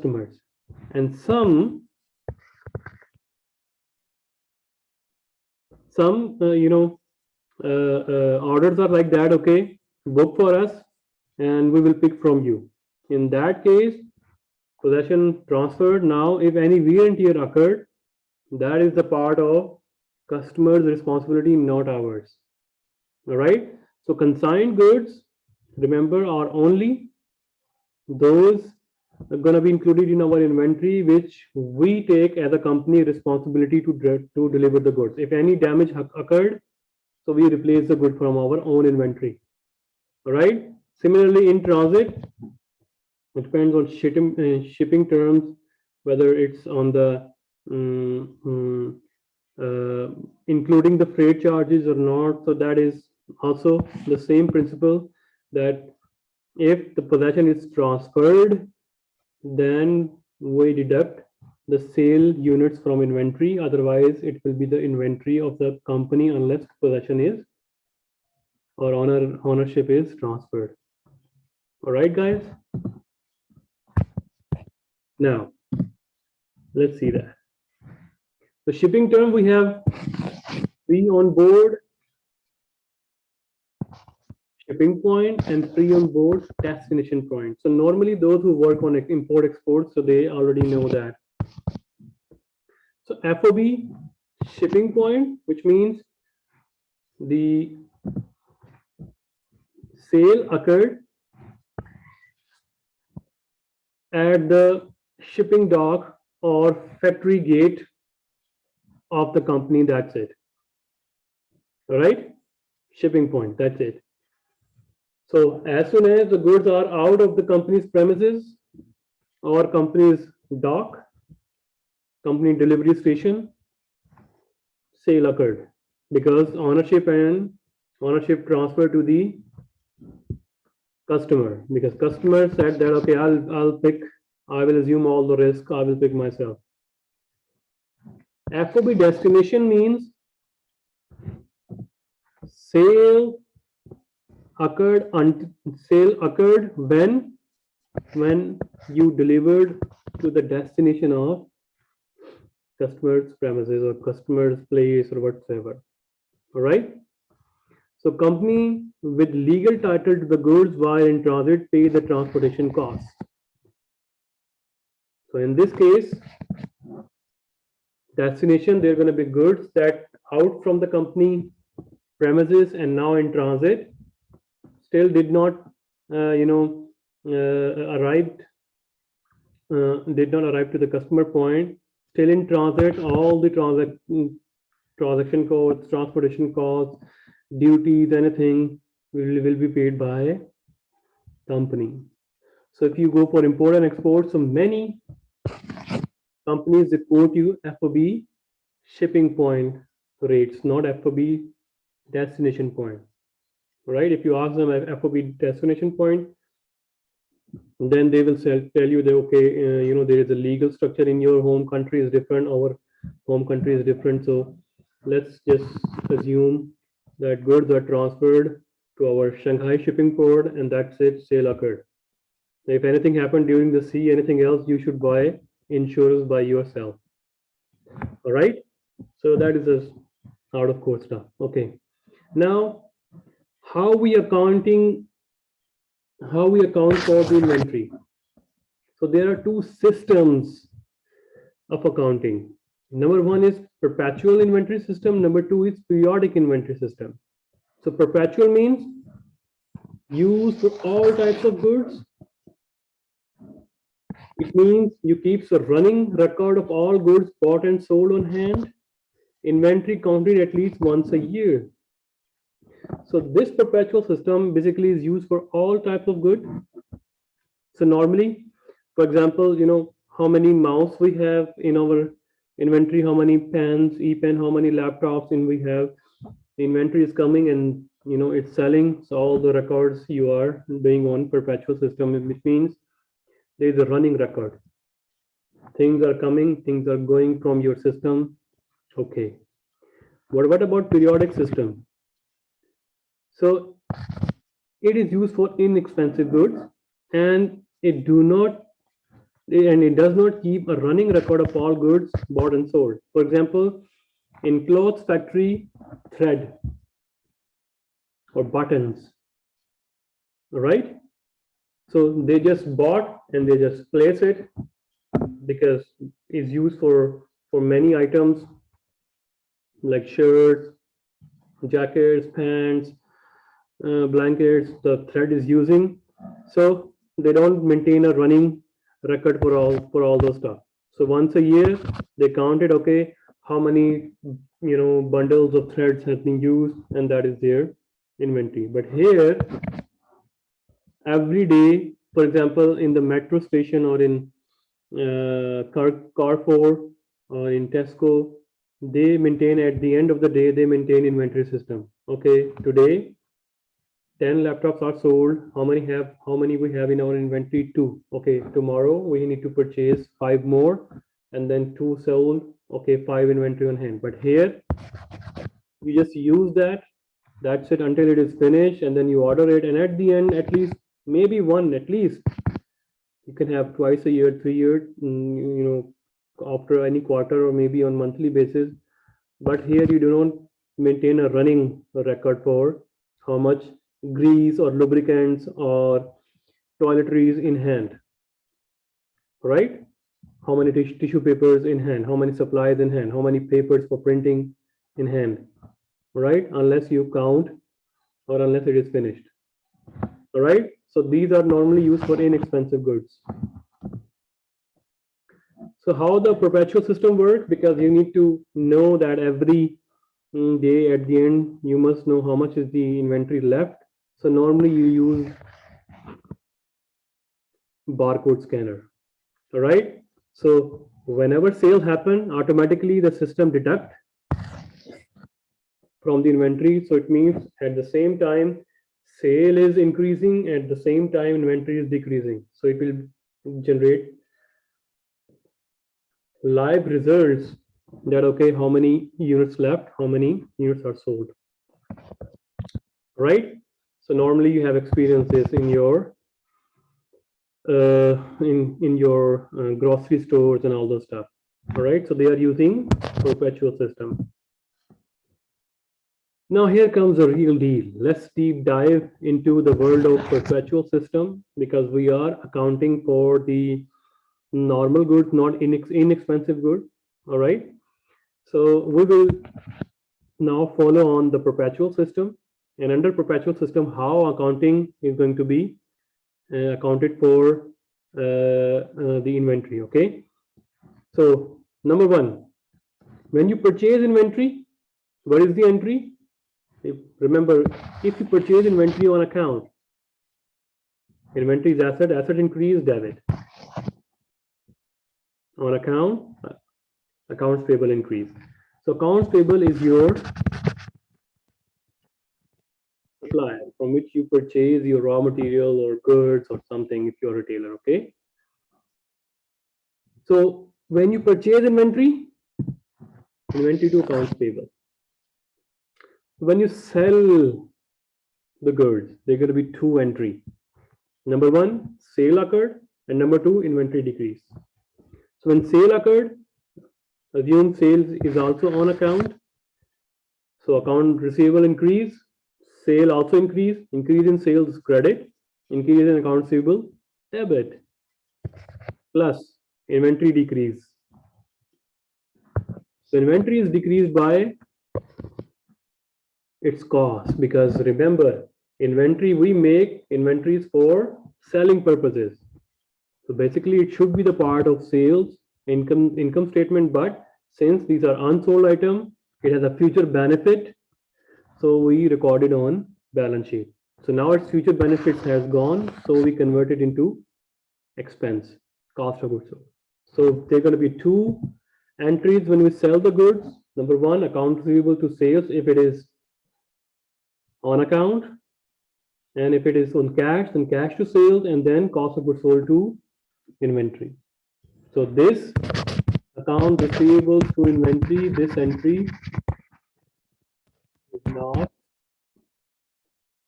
customers. And some orders are like that, okay, book for us and we will pick from you. In that case, possession transferred. Now if any wear and tear occurred, that is the part of customer's responsibility, not ours. All right. So consigned goods, remember, are only those are going to be included in our inventory, which we take as a company responsibility to deliver the goods. If any damage occurred, so we replace the good from our own inventory. All right. Similarly, in transit, it depends on shipping terms, whether it's on the including the freight charges or not. So that is also the same principle, that if the possession is transferred, then we deduct the sale units from inventory. Otherwise, it will be the inventory of the company unless possession is or ownership is transferred. All right, guys. Now, let's see that. The shipping term, we have pre on board shipping point and pre on board destination point. So normally those who work on import export, so they already know that. So FOB shipping point, which means the sale occurred at the shipping dock or factory gate of the company. That's it. All right, shipping point, that's it. So as soon as the goods are out of the company's premises or company's dock, company delivery station, sale occurred, because ownership transfer to the customer, because customer said that, okay, I'll pick, I will assume all the risk, I will pick myself. FOB destination means sale occurred when you delivered to the destination of customer's premises or customer's place or whatsoever. All right. So company with legal title to the goods while in transit pay the transportation costs. So in this case, destination, they're going to be goods that out from the company premises and now in transit, still did not arrived did not arrive to the customer point, still in transit. All the transaction costs, transportation costs, duties, anything will be paid by company. So if you go for import and export, so many companies report you FOB shipping point rates, not FOB destination point. Right? If you ask them at FOB destination point, then they will tell you that, okay, there is a legal structure in your home country is different, our home country is different. So let's just assume that goods are transferred to our Shanghai shipping port and that's it, sale occurred. If anything happened during the sea, anything else, you should buy insurance by yourself. All right. So that is just out of court stuff. Okay. Now, how we account for the inventory. So there are two systems of accounting. Number one is perpetual inventory system. Number two is periodic inventory system. So perpetual means used for all types of goods. It means you keep a running record of all goods bought and sold on hand. Inventory counted at least once a year. So this perpetual system basically is used for all types of goods. So normally, for example, how many mouse we have in our inventory, how many pens, e-pen, how many laptops we have. The inventory is coming and it's selling. So all the records you are doing on perpetual system, which means there is a running record. Things are coming, things are going from your system. Okay. What about periodic system? So it is used for inexpensive goods and it do not and it does not keep a running record of all goods bought and sold. For example, in clothes factory, thread or buttons, right? So they just bought and they just place it because it's used for many items like shirts, jackets, pants, blankets. The thread is using, so they don't maintain a running record for all those stuff. So once a year they counted, okay, how many bundles of threads has been used, and that is their inventory. But here every day, for example, in the metro station or in Carrefour or in Tesco, they maintain at the end of the day, they maintain inventory system. Okay, today 10 laptops are sold. How many we have in our inventory? 2. Okay, tomorrow we need to purchase 5 more, and then 2 sold. Okay, 5 inventory on hand. But here you just use that. That's it until it is finished, and then you order it. And at the end, at least maybe one, at least you can have twice a year, 3 years, after any quarter or maybe on monthly basis. But here you do not maintain a running record for how much grease or lubricants or toiletries in hand, right? How many tissue papers in hand, how many supplies in hand, how many papers for printing in hand, right? Unless you count or unless it is finished. All right. So these are normally used for inexpensive goods. So how the perpetual system works, because you need to know that every day at the end, you must know how much is the inventory left. So normally you use barcode scanner. All right. So whenever sales happen, automatically the system deduct from the inventory. So it means at the same time, sale is increasing, at the same time inventory is decreasing. So it will generate live results that, okay, how many units left, how many units are sold, right? So normally you have experiences in your grocery stores and all those stuff. All right, so they are using perpetual system. Now here comes a real deal. Let's deep dive into the world of perpetual system, because we are accounting for the normal goods, not inexpensive goods. All right, so we will now follow on the perpetual system, and under perpetual system, how accounting is going to be accounted for the inventory. Okay, so number one, when you purchase inventory, what is the entry? Remember, if you purchase inventory on account, inventory is asset, asset increase, debit. On account, accounts payable increase. So accounts payable is your supplier from which you purchase your raw material or goods or something if you're a retailer. Okay. So when you purchase inventory to accounts payable. When you sell the goods, they're going to be 2 entry. Number 1, sale occurred, and number 2, inventory decrease. So when sale occurred, assume sales is also on account. So account receivable increase, sale also increase in sales credit, increase in accounts receivable debit, plus inventory decrease. So inventory is decreased by its cost, because remember, inventory, we make inventories for selling purposes. So basically it should be the part of sales income statement, but since these are unsold item, it has a future benefit, so we record it on balance sheet. So now its future benefits has gone, so we convert it into expense, cost of goods sold. So there are going to be 2 entries when we sell the goods. Number 1, account receivable to sales if it is on account, and if it is on cash, then cash to sales, and then cost of goods sold to inventory. So this account receivable to inventory, this entry is not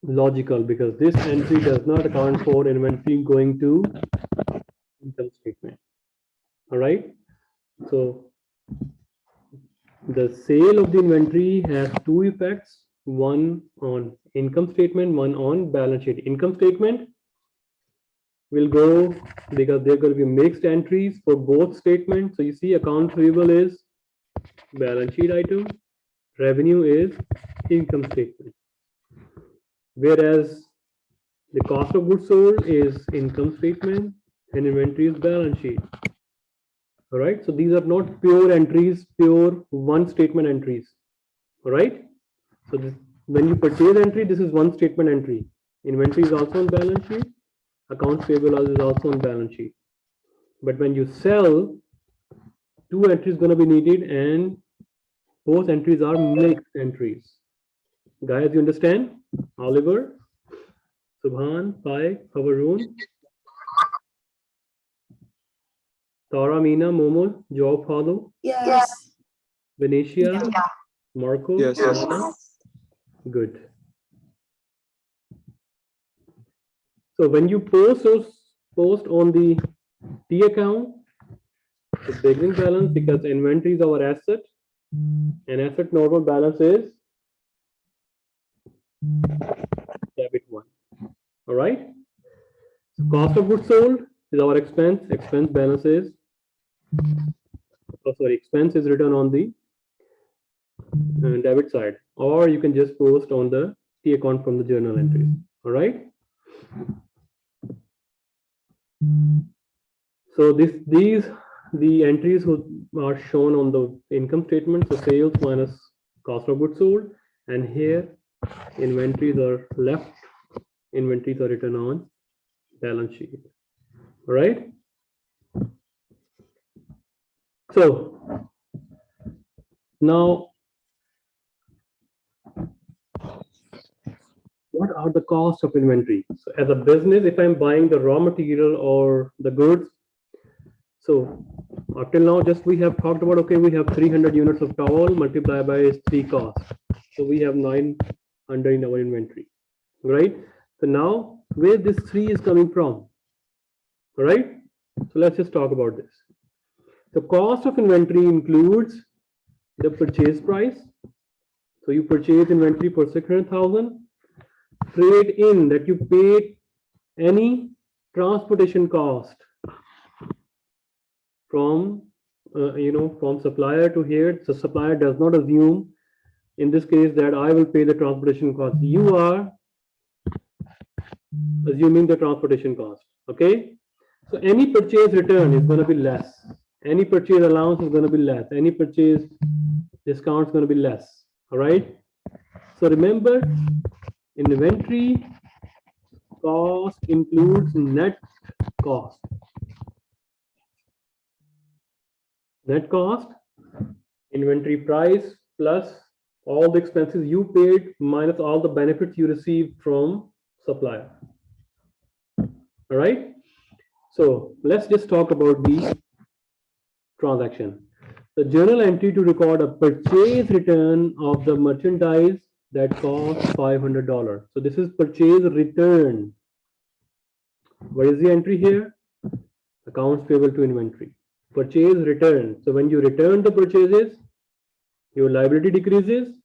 logical, because this entry does not account for inventory going to income statement. All right. So the sale of the inventory has two effects, one on income statement, one on balance sheet. Income statement will go because there are going to be mixed entries for both statements. So you see accounts payable is balance sheet item, revenue is income statement. Whereas the cost of goods sold is income statement and inventory is balance sheet. All right. So these are not pure entries, pure one statement entries. All right. So this, when you purchase entry, this is one statement entry. Inventory is also on balance sheet. Accounts payable is also on balance sheet. But when you sell, two entries going to be needed, and both entries are mixed entries. Guys, you understand? Oliver, Subhan, Pai, Havarun, Tara, Meena, Momo, Job, Follow, Yes. Venetia, Marco, Yes. Anna. Good. So when you post on the T account, the beginning balance, because inventory is our asset, and asset normal balance is debit one. All right. So cost of goods sold is our expense. Expense balance is, expense is written on the debit side, or you can just post on the T account from the journal entries. All right. So the entries are shown on the income statement. So sales minus cost of goods sold, and here inventories are left. Inventories are written on balance sheet. All right. So now, what are the costs of inventory? So as a business, if I'm buying the raw material or the goods, so up till now, just we have talked about, okay, we have 300 units of towel multiplied by 3 costs. So we have 900 in our inventory, right? So now where this 3 is coming from, all right? So let's just talk about this. The cost of inventory includes the purchase price. So you purchase inventory for 600,000. Trade in that you paid any transportation cost from from supplier to here. So supplier does not assume in this case that I will pay the transportation cost. You are assuming the transportation cost. Okay. So any purchase return is going to be less. Any purchase allowance is going to be less. Any purchase discount is going to be less. All right. So remember, inventory cost includes net cost. Net cost, inventory price plus all the expenses you paid minus all the benefits you received from supplier. All right. So let's just talk about the transaction. The journal entry to record a purchase return of the merchandise that costs $500. So this is purchase return. What is the entry here? Accounts payable to inventory. Purchase return. So when you return the purchases, your liability decreases